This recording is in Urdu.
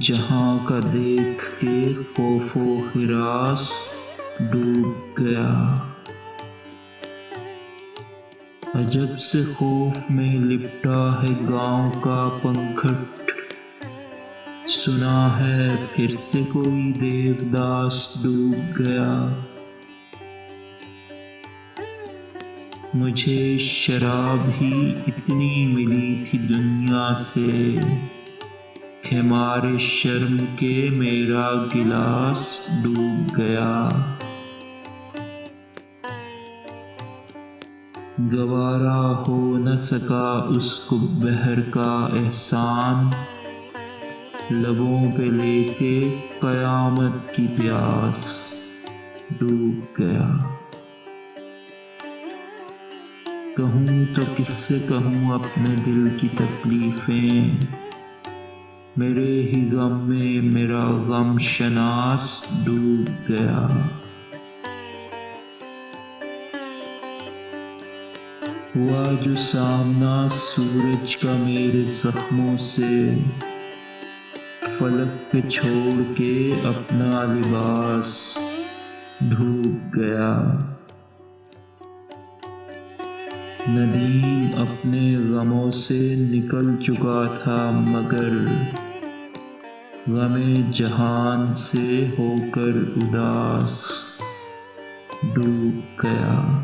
جہاں کا دیکھ کے خوف و ہراس ڈوب گیا۔ عجب سے خوف میں لپٹا ہے گاؤں کا پنکھٹ، سنا ہے پھر سے کوئی دیوداس ڈوب گیا۔ مجھے شراب ہی اتنی ملی تھی دنیا سے کہ مارے شرم کے میرا گلاس ڈوب گیا۔ گوارا ہو نہ سکا اس کو بحر کا احسان، لبوں پہ لے کے قیامت کی پیاس ڈوب گیا۔ کہوں تو کس سے کہوں اپنے دل کی تکلیفیں، میرے ہی غم میں میرا غم شناس ڈوب گیا۔ ہوا جو سامنا سورج کا میرے زخموں سے، فلک پہ چھوڑ کے اپنا لباس ڈوب گیا۔ ندیم اپنے غموں سے نکل چکا تھا مگر غم جہان سے ہو کر اداس ڈوب گیا۔